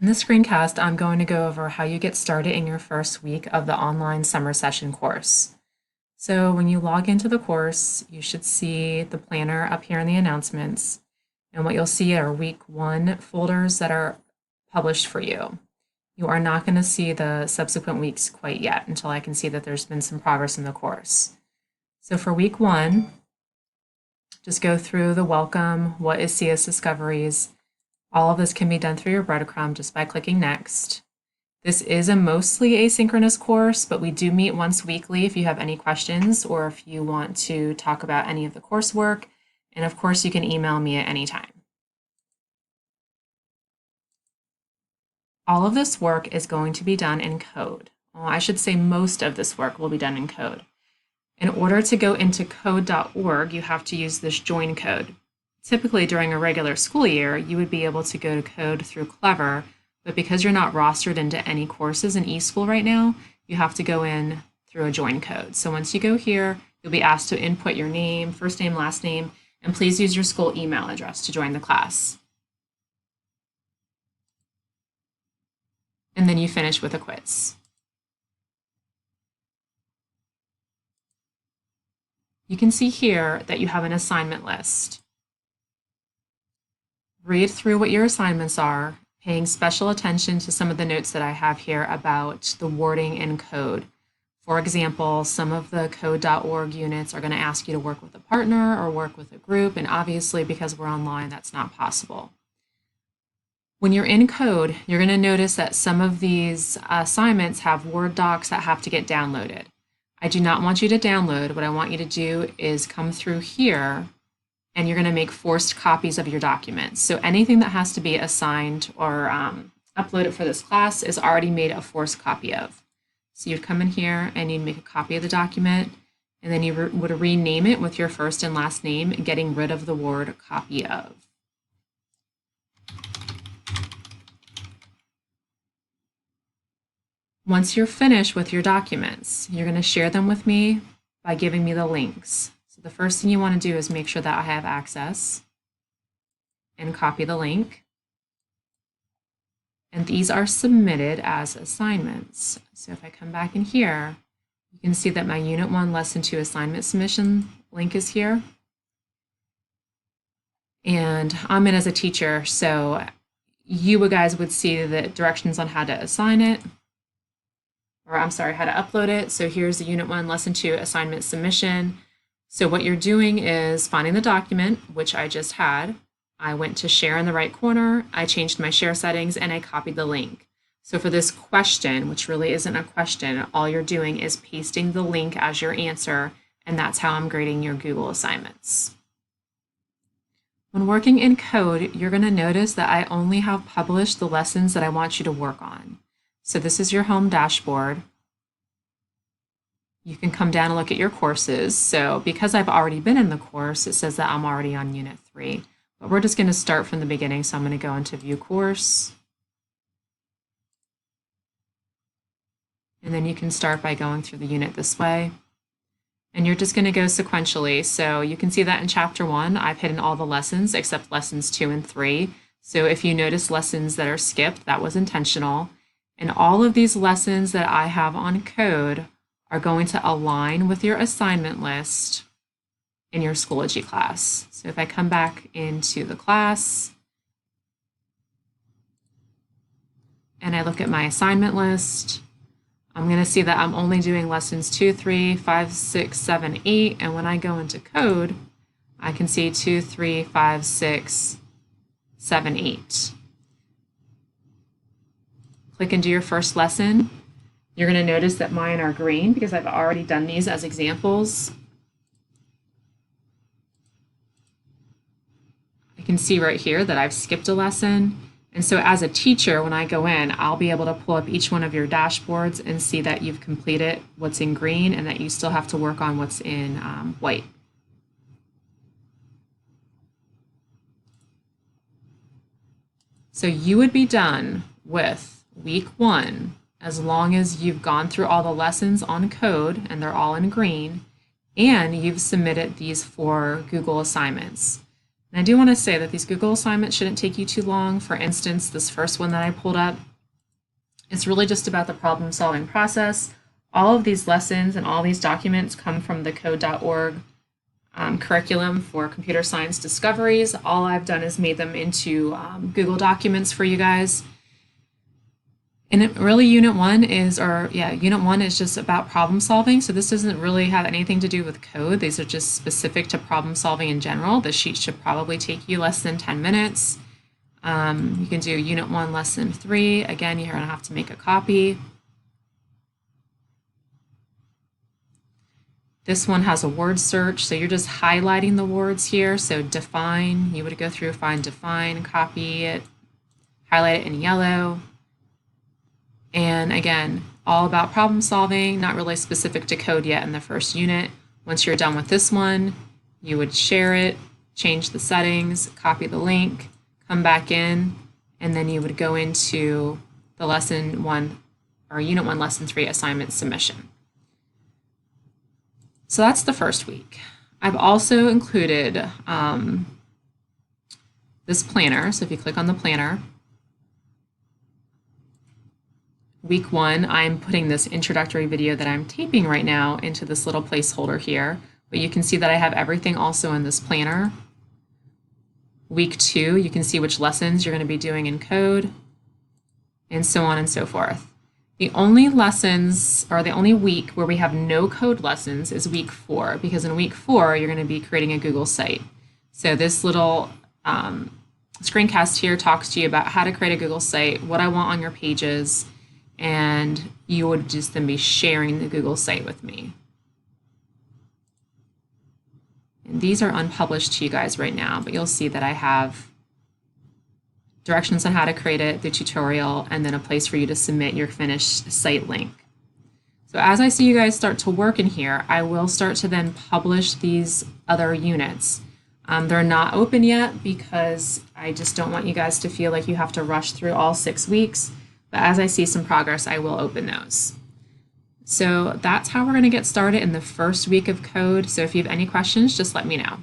In this screencast, I'm going to go over how you get started in your first week of the online summer session course. So when you log into the course, you should see the planner up here in the announcements. And what you'll see are week one folders that are published for you. You are not going to see the subsequent weeks quite yet until I can see that there's been some progress in the course. So for week one, just go through the welcome, what is CS Discoveries. All of this can be done through your breadcrumb just by clicking next. This is a mostly asynchronous course, but we do meet once weekly if you have any questions or if you want to talk about any of the coursework. And of course, you can email me at any time. All of this work is going to be done in code. Well, I should say most of this work will be done in code. In order to go into code.org, you have to use this join code. Typically, during a regular school year, you would be able to go to code through Clever, but because you're not rostered into any courses in eSchool right now, you have to go in through a join code. So once you go here, you'll be asked to input your name, first name, last name, and please use your school email address to join the class. And then you finish with a quiz. You can see here that you have an assignment list. Read through what your assignments are, paying special attention to some of the notes that I have here about the wording in code. For example, some of the code.org units are going to ask you to work with a partner or work with a group, and obviously because we're online, that's not possible. When you're in code, you're going to notice that some of these assignments have Word docs that have to get downloaded. I do not want you to download. What I want you to do is come through here and you're going to make forced copies of your documents. So anything that has to be assigned or uploaded for this class is already made a forced copy of. So you'd come in here and you'd make a copy of the document, and then you would rename it with your first and last name, getting rid of the word copy of. Once you're finished with your documents, you're going to share them with me by giving me the links. So the first thing you want to do is make sure that I have access and copy the link. And these are submitted as assignments. So if I come back in here, you can see that my Unit 1 Lesson 2 assignment submission link is here. And I'm in as a teacher, so you guys would see the directions on how to assign it. Or I'm sorry, how to upload it. So here's the Unit 1 Lesson 2 assignment submission. So what you're doing is finding the document, which I just had. I went to share in the right corner, I changed my share settings, and I copied the link. So for this question, which really isn't a question, all you're doing is pasting the link as your answer, and that's how I'm grading your Google assignments. When working in code, you're going to notice that I only have published the lessons that I want you to work on. So this is your home dashboard. You can come down and look at your courses. So because I've already been in the course, it says that I'm already on Unit 3. But we're just going to start from the beginning. So I'm going to go into View Course. And then you can start by going through the unit this way. And you're just going to go sequentially. So you can see that in Chapter 1, I've hidden all the lessons except lessons 2 and 3. So if you notice lessons that are skipped, that was intentional. And all of these lessons that I have on code are going to align with your assignment list in your Schoology class. So if I come back into the class and I look at my assignment list, I'm going to see that I'm only doing lessons 2, 3, 5, 6, 7, 8. And when I go into code, I can see 2, 3, 5, 6, 7, 8. Click into your first lesson. You're going to notice that mine are green because I've already done these as examples. I can see right here that I've skipped a lesson. And so as a teacher, when I go in, I'll be able to pull up each one of your dashboards and see that you've completed what's in green and that you still have to work on what's in white. So you would be done with week 1 as long as you've gone through all the lessons on code and they're all in green and you've submitted these 4 Google assignments. And I do want to say that these Google assignments shouldn't take you too long. For instance, this first one that I pulled up, it's really just about the problem solving process. All of these lessons and all these documents come from the code.org curriculum for computer science discoveries. All I've done is made them into Google documents for you guys. And really unit one is just about problem solving. So this doesn't really have anything to do with code. These are just specific to problem solving in general. The sheet should probably take you less than 10 minutes. You can do unit one, lesson 3. Again, you're gonna have to make a copy. This one has a word search, so you're just highlighting the words here. So define, you would go through, find define, copy it, highlight it in yellow. And again, all about problem solving, not really specific to code yet in the first unit. Once you're done with this one, you would share it, change the settings, copy the link, come back in, and then you would go into the lesson 1 or unit 1, lesson 3 assignment submission. So that's the first week. I've also included this planner. So if you click on the planner, week 1, I'm putting this introductory video that I'm taping right now into this little placeholder here, but you can see that I have everything also in this planner. Week 2, you can see which lessons you're going to be doing in code, and so on and so forth. The only lessons, or the only week where we have no code lessons is week 4, because in week 4, you're going to be creating a Google site. So this little screencast here talks to you about how to create a Google site, what I want on your pages, and you would just then be sharing the Google site with me. And these are unpublished to you guys right now, but you'll see that I have directions on how to create it, the tutorial, and then a place for you to submit your finished site link. So as I see you guys start to work in here, I will start to then publish these other units. They're not open yet because I just don't want you guys to feel like you have to rush through all 6 weeks. But as I see some progress, I will open those. So that's how we're going to get started in the first week of code. So if you have any questions, just let me know.